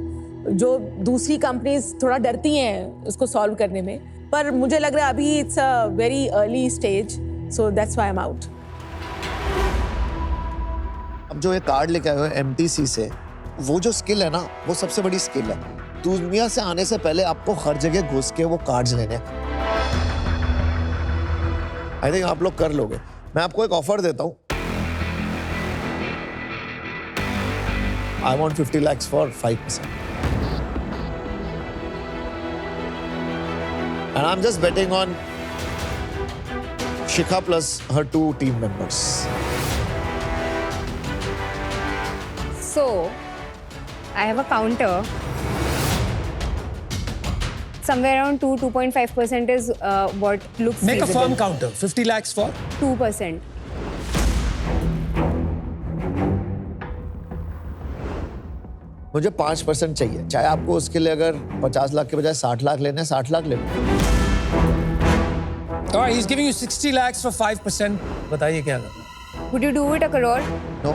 जो दूसरी कंपनीज थोड़ा डरती हैं उसको सॉल्व करने में, पर मुझे लग रहा है अभी it's a very early stage, so that's why I am out. अब जो ये कार्ड लेके आए हो MTC से, वो जो स्किल है ना, वो सबसे बड़ी स्किल है। दुनिया से आने से पहले आपको हर जगह घुस के वो कार्ड्स लेने। आई थिंक आप लोग कर लोगे। मैं आपको एक ऑफर देता हूँ। I want 50 lakhs for 5%. And I'm just betting on Shikha plus her 2 team members. So, I have a counter. Somewhere around 2.5% is what looks Make a feasible. firm counter. 50 lakhs for 2%. मुझे 5% चाहिए, चाहे आपको उसके लिए अगर 50 लाख के बजाय 60 लाख लेने हैं, 60 लाख लेने। All right, he's giving you 60 lakhs for 5%. बताइए क्या करना? Would you do it a crore? No.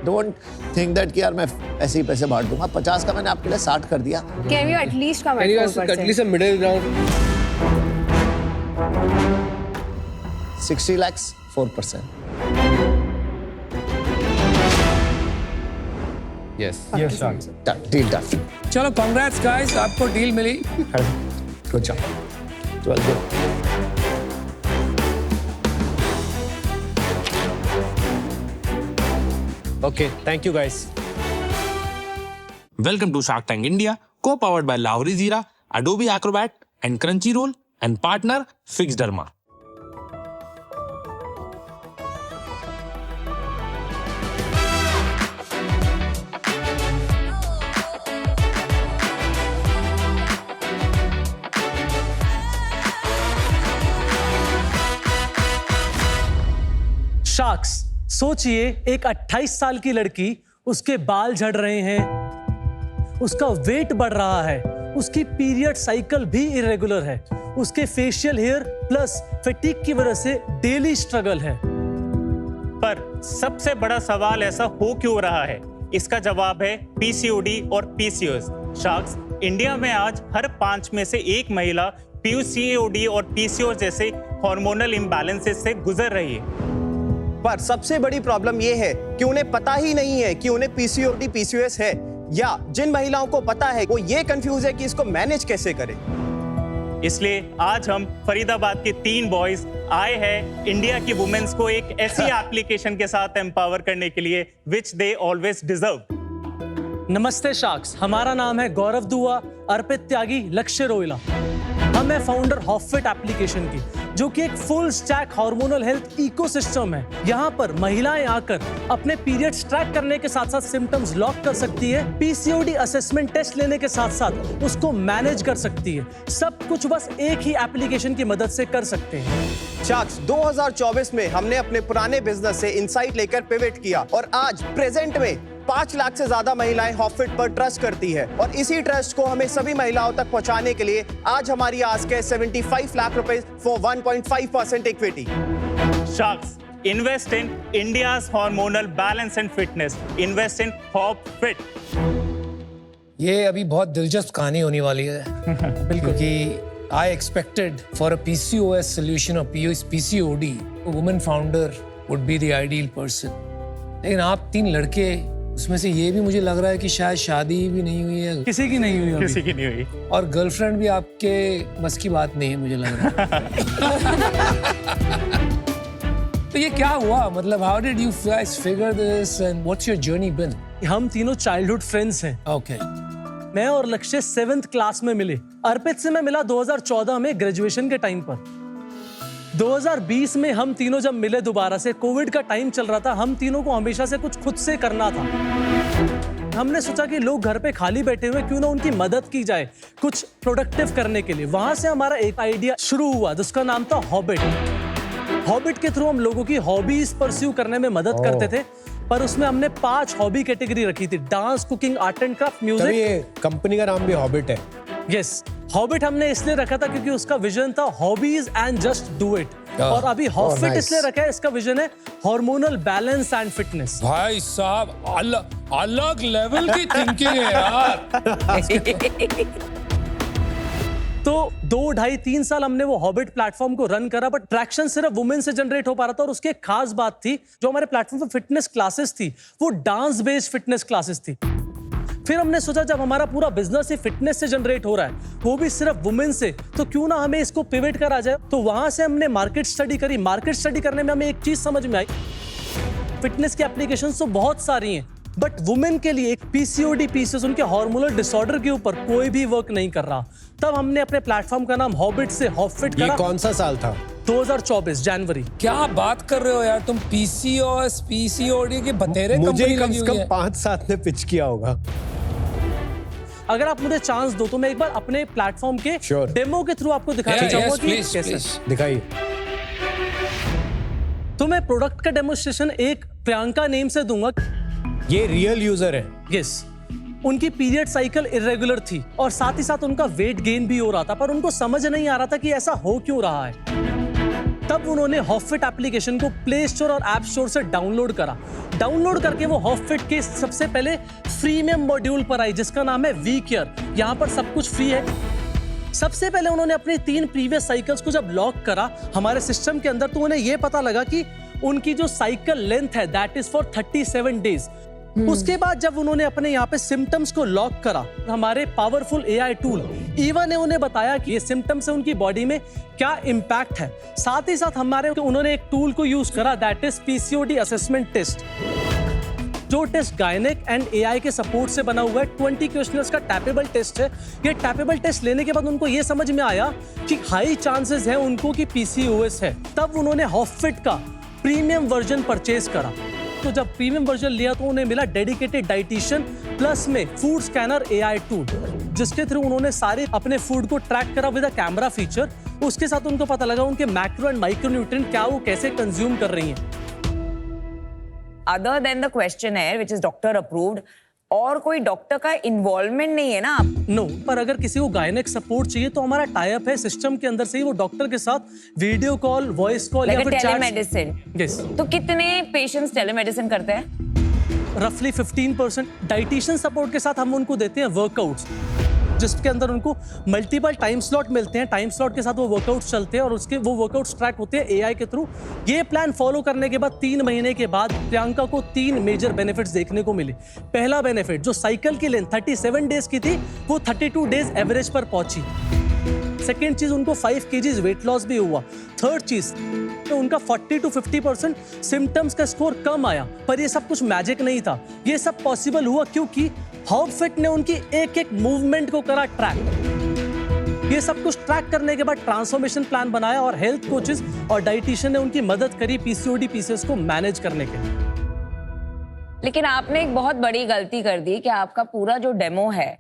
Don't think that कि यार मैं ऐसे ही पैसे बांट दूंगा। 50 का मैंने आपके लिए 60 कर दिया। Can you at least come Can you at guys at 4%? least a middle ground? 60 lakhs, 4%. Yes. Yes, sir. Done. Deal done. चलो, congrats guys, आपको deal milli. Good job. Well done. Okay, thank you guys. Welcome to Shark Tank India, co-powered by Lahori Zira, Adobe Acrobat, and Crunchyroll, and partner Fixderma. Sharks, सोचिए एक 28 साल की लड़की, उसके बाल झड़ रहे हैं, उसका वेट बढ़ रहा है, उसकी पीरियड साइकिल भी इरेगुलर है, उसके फेशियल हेयर प्लस फटीग की वजह से डेली स्ट्रगल है। पर सबसे बड़ा सवाल ऐसा हो क्यों रहा है? इसका जवाब है PCOD और PCOS। शार्क्स, इंडिया में आज हर 5 में से 1 महिला PCOD और PCOS जैसे हार्मोनल इम्बैलेंसेस से गुजर रही है। पर सबसे बड़ी प्रॉब्लम यह है कि उन्हें पता ही नहीं है कि उन्हें PCOD PCOS है, या जिन महिलाओं को पता है वो ये कंफ्यूज है कि इसको मैनेज कैसे करें। इसलिए आज हम फरीदाबाद के 3 बॉयज आए हैं इंडिया की वुमेन्स को एक ऐसी एप्लीकेशन के साथ एम्पावर करने के लिए विच दे ऑलवेज डिजर्व। नमस्ते शार्क्स, हमारा नाम है गौरव दुआ, अर्पित त्यागी, लक्ष्य रोइला। हम है फाउंडर हॉफिट एप्लीकेशन की, जो कि एक full stack hormonal health ecosystem है। यहाँ पर महिलाएं आकर अपने पीरियड्स ट्रैक करने के साथ साथ सिम्टम्स लॉक कर सकती है, PCOD असेसमेंट टेस्ट लेने के साथ साथ उसको मैनेज कर सकती है। सब कुछ बस एक ही एप्लीकेशन की मदद से कर सकते हैं। शार्क्स, 2024 में हमने अपने पुराने बिजनेस से इनसाइट लेकर पिवट किया और आज प्रेजेंट में 5 लाख से ज्यादा महिलाएं हॉफिट पर ट्रस्ट करती है, और इसी ट्रस्ट को हमें सभी महिलाओं तक पहुंचाने के लिए आज हमारी आस्क है 75 लाख रुपए for 1.5% equity. Sharks, invest in India's hormonal balance and fitness, invest in HOFit. ये अभी बहुत दिलचस्प कहानी होने वाली है। बिल्कुल, कि I expected for a PCOS solution or PCOD, a woman founder would be the ideal person. लेकिन आप 3 लड़के, उसमें से ये भी मुझे लग रहा है कि शायद शादी भी नहीं हुई है, किसी की नहीं हुई अभी। किसी की नहीं हुई, और गर्लफ्रेंड भी आपके बस की बात नहीं है, मुझे लग रहा है। तो ये क्या हुआ? मतलब how did you guys figure this and what's your journey been? हम तीनों चाइल्डहुड फ्रेंड्स हैं। Okay. मैं और लक्ष्य 7th क्लास में मिले। अर्पित से मैं मिला 2014 में ग्रेजुएशन के टाइम पर। 2020 में हम तीनों जब मिले दोबारा से, कोविड का टाइम चल रहा था, हम तीनों को हमेशा से कुछ खुद से करना था। हमने सोचा कि लोग घर पे खाली बैठे हुए, क्यों ना उनकी मदद की जाए कुछ प्रोडक्टिव करने के लिए। वहां से हमारा एक आइडिया शुरू हुआ जिसका नाम था हॉबिट। हॉबिट के थ्रू हम लोगों की हॉबीज परस्यू करने में मदद करते थे, पर उसमें हमने 5 हॉबी कैटेगरी रखी थी: dance, cooking, art and craft, music. ये कंपनी का नाम भी हॉबिट है। यस, हॉबिट हमने इसलिए रखा था क्योंकि उसका विजन था hobbies and just do it. और अभी हॉफिट इसलिए रखा है, इसका विजन है हार्मोनल बैलेंस एंड फिटनेस। भाई साहब अलग लेवल की थिंकिंग है यार। तो 2, 2.5, 3 साल हमने वो हॉबिट प्लेटफॉर्म को रन करा, बट ट्रैक्शन सिर्फ वुमेन से जनरेट हो पा रहा था। और उसकी एक खास बात थी, जो हमारे प्लेटफॉर्म पर फिटनेस क्लासेस थी वो डांस बेस्ड फिटनेस क्लासेस थी। फिर हमने सोचा जब हमारा पूरा बिजनेस ही फिटनेस से जनरेट हो रहा है, वो भी सिर्फ वुमेन से, तो क्यों ना हमें इसको पिवट करा जाए। तो वहां से हमने मार्केट स्टडी करी। मार्केट स्टडी करने में हमें एक चीज समझ में आई, फिटनेस की एप्लीकेशंस तो बहुत सारी हैं, बट वुमेन के लिए एक पीसीओडी, पीसीओएस, उनके हार्मोनल डिसऑर्डर के ऊपर कोई भी वर्क नहीं कर रहा। तब हमने अपने प्लेटफॉर्म का नाम हॉबिट से हॉफिट करा। ये कौन सा साल था? 2024 जनवरी। क्या बात कर रहे हो यार तुम? पीसीओएस, पीसीओडी के बतेरे मुझे कंपनी कम लगी से हुई कम है। 5-7 ने पिच किया होगा। अगर आप मुझे चांस दो तो मैं एक बार अपने प्लेटफॉर्म के Sure. डेमो के थ्रू आपको दिखाना चाहूंगा कि प्लीज कैसे। प्लीज दिखाइए। तो मैं प्रोडक्ट का डेमोन्स्ट्रेशन एक प्रियंका नेम से दूंगा। ये रियल यूजर है। यस, उनकी पीरियड साइकिल इरेगुलर थी और साथ ही साथ उनका वेट गेन भी हो रहा था, पर उनको समझ नहीं आ रहा था कि ऐसा हो क्यों रहा है। तब उन्होंने हॉफिट एप्लीकेशन को प्ले स्टोर और ऐप स्टोर से डाउनलोड करा। डाउनलोड करके वो हॉफिट के सबसे पहले फ्रीमियम मॉड्यूल पर आई जिसका नाम है वी केयर। यहाँ पर सब कुछ फ्री है। सबसे पहले उन्होंने अपनी 3 प्रीवियस साइकिल्स को जब लॉक करा हमारे सिस्टम के अंदर, तो उन्हें यह पता लगा कि उनकी जो साइकिल लेंथ है दैट इज फॉर 37 डेज। उसके बाद जब उन्होंने अपने यहाँ पे सिम्टम्स को लॉक करा, हमारे पावरफुल एआई टूल ईवा ने उन्हें बताया कि ये सिम्टम्स से उनकी बॉडी में क्या इम्पैक्ट है। साथ ही साथ उन्होंने एक टूल को यूज करा that is PCOD assessment test, जो टेस्ट गायनेक एंड एआई के सपोर्ट से बना हुआ है। 20 क्वेश्चनर्स का टैपेबल टेस्ट है। ये टैपेबल टेस्ट लेने के बाद उनको ये समझ में आया कि हाई चांसेस है उनको कि पीसीओएस है। तब उन्होंने हॉफिट का प्रीमियम वर्जन परचेज करा। तो जब प्रीमियम वर्जन लिया तो उन्हें मिला डेडिकेटेड डाइटिशियन प्लस में फूड स्कैनर एआई टूल, जिसके थ्रू उन्होंने सारे अपने फूड को ट्रैक करा विद अ कैमरा फीचर। उसके साथ उनको पता लगा उनके मैक्रो एंड माइक्रोन्यूट्रिएंट क्या वो कैसे कंज्यूम कर रही हैं। Other than the questionnaire which is doctor approved, और कोई डॉक्टर का इन्वॉल्वमेंट नहीं है ना आप? नो, पर अगर किसी को गायनेक सपोर्ट चाहिए तो हमारा टाई अप है सिस्टम के अंदर से ही, वो डॉक्टर के साथ वीडियो कॉल, वॉइस कॉल या फिर टेलीमेडिसिन। यस। तो कितने पेशेंट्स टेलीमेडिसिन करते हैं? रफली 15%। डाइटिशियन सपोर्ट के साथ हम उनको देते हैं वर्कआउट्स, जिसके अंदर उनको मल्टीपल टाइम स्लॉट मिलते हैं। टाइम स्लॉट के साथ वो वर्कआउट्स चलते हैं और उसके वो वर्कआउट्स ट्रैक होते हैं एआई के थ्रू। ये प्लान फॉलो करने के बाद 3 महीने के बाद प्रियंका को 3 मेजर बेनिफिट्स देखने को मिले। पहला बेनिफिट, जो साइकिल की लेंथ 37 डेज की थी वो 32 डेज एवरेज पर पहुंची। सेकेंड चीज, उनको 5 kg वेट लॉस भी हुआ। थर्ड चीज, तो उनका 40 to 50% सिम्टम्स का स्कोर कम आया। पर ये सब कुछ मैजिक नहीं था, ये सब पॉसिबल हुआ क्योंकि हॉफिट ने उनकी एक एक मूवमेंट को करा ट्रैक। ये सब कुछ ट्रैक करने के बाद ट्रांसफॉर्मेशन प्लान बनाया और हेल्थ कोचेस और डाइटिशियन ने उनकी मदद करी पीसीओडी पीसीएस को मैनेज करने के लिए। लेकिन आपने एक बहुत बड़ी गलती कर दी कि आपका पूरा जो डेमो है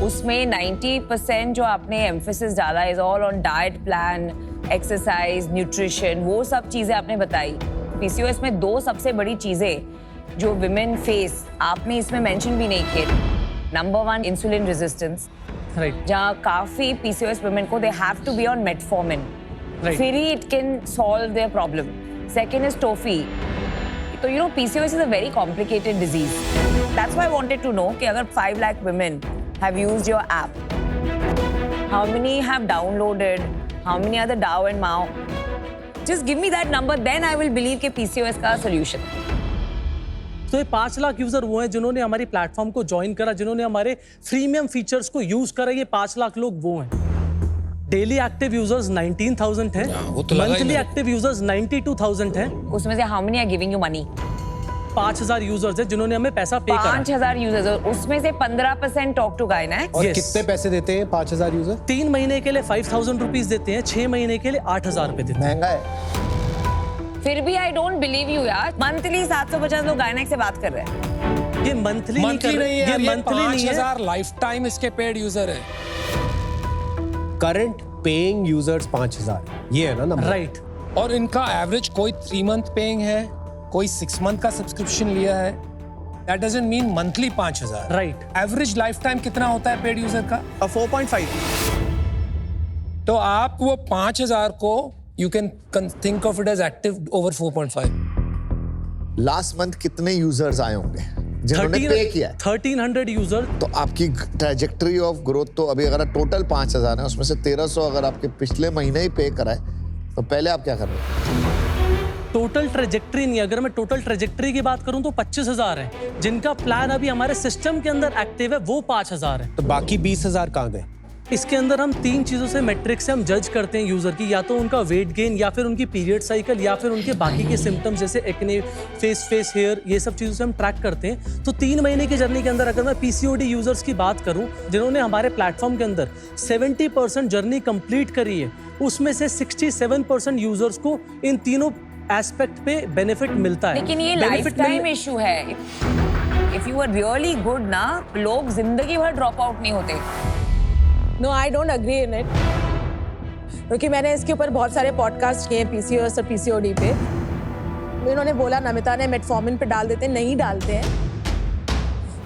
उसमें 90% जो आपने एम्फेसिस डाला is all on diet plan, exercise, nutrition, वो सब चीजें आपने बताई। पीसीओएस में 2 सबसे बड़ी चीजें जो विमेन फेस आपने इसमें मेंशन भी नहीं किए। नंबर 1 इंसुलिन रेजिस्टेंस, राइट, जहाँ काफी पीसीओएस वुमेन को they have to be on metformin, फिर ही it can solve their problem. Second is toffee. तो you know PCOS is a very complicated disease. That's why I wanted to know कि अगर 5 lakh women have used your app, how many have downloaded, how many are the DAO and MAO? Just give me that number, then I will believe कि PCOS का solution। तो ये 5 lakh user वो हैं जिन्होंने हमारी प्लेटफॉर्म को ज्वाइन करा, जिन्होंने हमारे प्रीमियम फीचर्स को यूज करा। ये 5 लाख लोग वो हैं। डेली एक्टिव यूजर्स 19,000 हैं, वो तो लगा ही मंथली मेरे। एक्टिव यूजर्स 92,000 हैं। उसमें से how many are giving you money? 5,000 users हैं जिन्होंने हमें पैसा पे करा। 5,000 यूजर्स, उसमें से 15% टॉक टू गायनेक्स। और Yes. कितने पैसे देते हैं 5,000 यूजर? 3 महीने के लिए 5,000 रुपीज देते हैं, 6 महीने के लिए 8,000 रुपए देते हैं। महंगा है। फिर भी आई डोंट बिलीव यू यार, मंथली 750 लोग गायनेक्स से बात कर रहे हैं। ये मंथली मंथली नहीं है, ये मंथली नहीं है। 5,000 लाइफ टाइम इसके पेड यूजर है। करंट पेइंग यूजर्स 5,000, ये है ना नंबर? राइट। और इनका एवरेज कोई 3 मंथ पेइंग है, कोई 6 मंथ का सब्सक्रिप्शन लिया है। That doesn't mean monthly 5,000। Right. Average life time कितना होता है पेड यूजर का? 4.5। तो आप वो 5,000 को you can think of it as active over 4.5। Last month कितने यूजर्स आए होंगे जिन्होंने पे किया है? 1300 यूजर। तो आपकी ट्रैजेक्टरी ऑफ ग्रोथ तो अभी अगर टोटल 5,000 है, उसमें से 1,300 अगर आपके पिछले महीने ही पे कराए, तो पहले आप क्या कर रहे हो? टोटल ट्रेजेक्टरी नहीं, अगर मैं टोटल ट्रेजेक्टरी की बात करूं तो 25,000 है। जिनका प्लान अभी हमारे सिस्टम के अंदर एक्टिव है वो 5,000 है। तो बाकी 20,000 कहाँ गए? इसके अंदर हम 3 चीजों से मैट्रिक से हम जज करते हैं यूजर की, या तो उनका वेट गेन, या फिर उनकी पीरियड साइकिल, या फिर उनके बाकी के सिम्टम्स जैसे एक्ने, फेस हेयर, ये सब चीजों से हम ट्रैक करते हैं। तो 3 महीने की जर्नी के अंदर अगर मैं पीसीओडी यूजर्स की बात करूं जिन्होंने हमारे प्लेटफॉर्म के अंदर 70% जर्नी कंप्लीट करी है, उसमें से 67% यूजर्स को इन तीनों एस्पेक्ट पे बेनिफिट मिलता है। लेकिन ये लाइफ टाइम इशू है। If you are really good ना, लोग जिंदगी भर ड्रॉप आउट नहीं होते। No, I don't agree in it, क्योंकि मैंने इसके ऊपर बहुत सारे पॉडकास्ट किए पीसीओएस और पीसीओडी पे। इन्होंने बोला नमिता ने मेटफॉर्मिन पे डाल देते हैं, नहीं डालते हैं।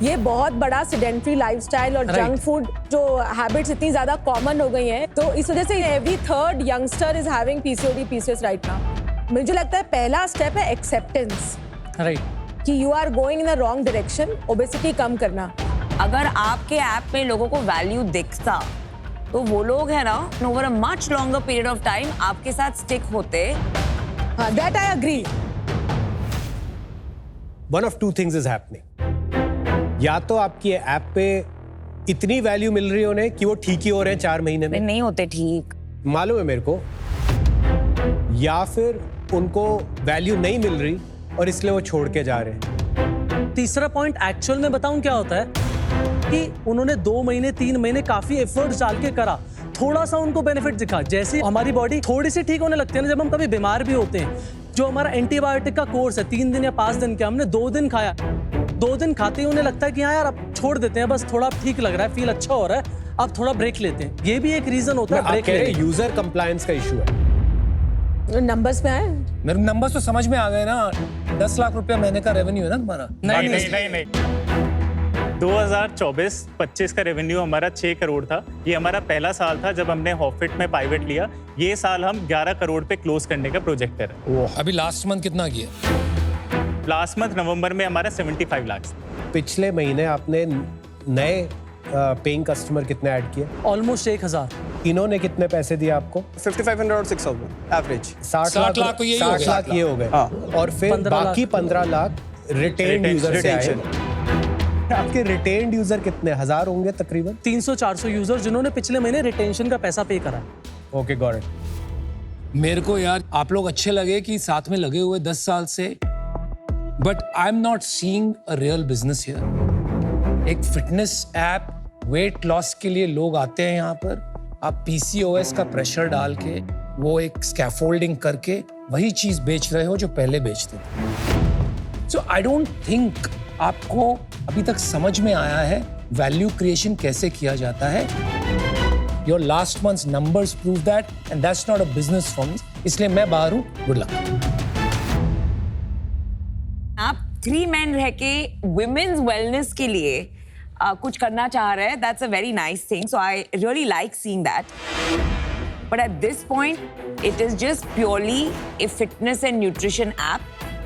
ये बहुत बड़ा सेडेंटरी लाइफस्टाइल और जंक फूड जो हैबिट्स इतनी ज्यादा कॉमन हो गई हैं, तो इस वजह से every third youngster is having PCOD PCOS right now. मुझे लगता है पहला स्टेप है एक्सेप्टेंस, राइट, कि you are going in the wrong direction. Obesity कम करना। अगर आपके ऐप में लोगों को वैल्यू दिखता तो वो लोग है ना, over a much longer period of time आपके साथ स्टिक होते। हाँ, that I agree. One of two things is happening. या तो आपकी ऐप पे इतनी वैल्यू मिल रही है उन्हें कि वो ठीक ही हो रहे हैं 4 महीने में, नहीं होते ठीक, मालूम है मेरे को, या फिर उनको वैल्यू नहीं मिल रही और इसलिए वो छोड़ के जा रहे हैं। तीसरा पॉइंट एक्चुअल में बताऊं क्या होता है कि उन्होंने 2 महीने 3 महीने काफी एफर्ट्स डाल के करा, थोड़ा सा उनको बेनिफिट दिखा। जैसे हमारी बॉडी थोड़ी सी ठीक होने लगती है ना, जब हम कभी बीमार भी होते हैं, जो हमारा एंटीबायोटिक का कोर्स है 3 दिन या 5 दिन का, हमने 2 दिन खाया, 2 दिन खाते ही उन्हें लगता है कि हाँ यार अब छोड़ देते हैं, बस थोड़ा ठीक लग रहा है, फील अच्छा हो रहा है, अब थोड़ा ब्रेक लेते हैं। ये भी एक रीजन होता है ब्रेक लेने का। यूजर कंप्लायंस का इशू है। नंबर्स में आए, मेरे नंबर्स तो समझ में आ गए ना। 10 लाख रुपया महीने का रेवेन्यू है ना तुम्हारा? नहीं 2024-25 का रेवेन्यू हमारा 6 करोड़ था। ये हमारा पहला साल था जब हमने हॉफिट में पाइवेट लिया। ये साल हम 11 करोड़ पे क्लोज करने का प्रोजेक्ट कर रहे हैं। अभी लास्ट मंथ कितना किया? लास्ट मंथ नवंबर में हमारा 75 लाख। पिछले महीने आपने नए पेइंग कस्टमर कितने ऐड किए? ऑलमोस्ट 1,000। इन्होंने कितने पैसे दिए आपको? 5,500 और 6,000 एवरेज। 60 लाख तो यही हो 60 गया। लाख ये हो गए। हाँ। और फिर 15 बाकी 15 लाख रिटेन्ड यूजर से आए। आपके रिटेन्ड यूजर कितने 1,000 होंगे तकरीबन? 300-400 यूजर जिन्होंने पिछले महीने रिटेंशन का पैसा पे करा। Okay, got it. मेरे को यार आप लोग अच्छे लगे कि साथ में लगे हुए 10 साल से, but I am not seeing a real business here. एक फिटनेस ऐप, वेट लॉस के लिए लोग आते हैं यहाँ पर, आप पीसीओएस का प्रेशर डाल के, वो एक स्कैफोल्डिंग करके वही चीज बेच रहे हो जो पहले बेचते थे। सो आई डोंट थिंक आपको अभी तक समझ में आया है वैल्यू क्रिएशन कैसे किया जाता है। Your last months numbers prove that, and that's not a business for me. इसलिए मैं बाहर हूं। Good luck. आप 3 men रह के women's wellness के लिए कुछ करना चाह रहे हैं। That's a very nice thing. So I really like seeing that. But at this point, it is just purely a fitness and nutrition app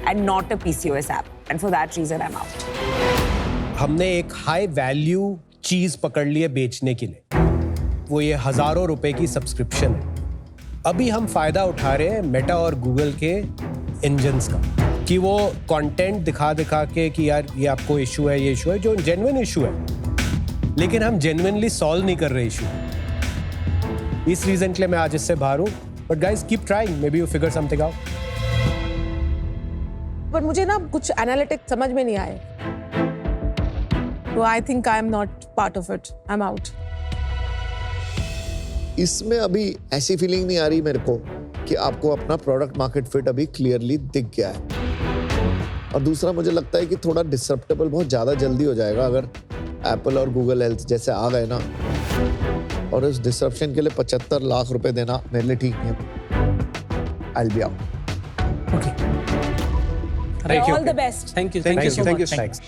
and not a PCOS app. And for that reason, I'm out. हमने एक high value चीज पकड़ ली है बेचने के लिए, वो ये हजारों रुपए की सब्सक्रिप्शन है। अभी हम फायदा उठा रहे हैं मेटा और गूगल के इंजन्स का, कि वो कंटेंट दिखा दिखा के कि यार ये आपको इशू है, ये इशू है, जो जेन्युइन इशू है, लेकिन हम जेन्युइनली सॉल्व नहीं कर रहे इशू। इस रीजन के लिए मैं आज इससे बाहर हूँ। But guys keep trying, may be you figure something out. पर मुझे ना कुछ एनालिटिक्स समझ में नहीं आए, तो I think I am not part of it, I am out. इसमें अभी ऐसी फीलिंग नहीं आ रही मेरे को कि आपको अपना प्रोडक्ट मार्केट फिट अभी क्लियरली दिख गया है। और दूसरा मुझे लगता है कि थोड़ा डिसरप्टेबल बहुत ज़्यादा जल्दी हो जाएगा अगर एप्पल और गूगल हेल्थ जैसे आ गए ना, और इस डिसरप्शन के लिए 75 लाख रुपए देना मेरे लिए ठीक नहीं है। I will be out. Okay. All the best. Thank you. Thank you. so Thank you. much. Thanks.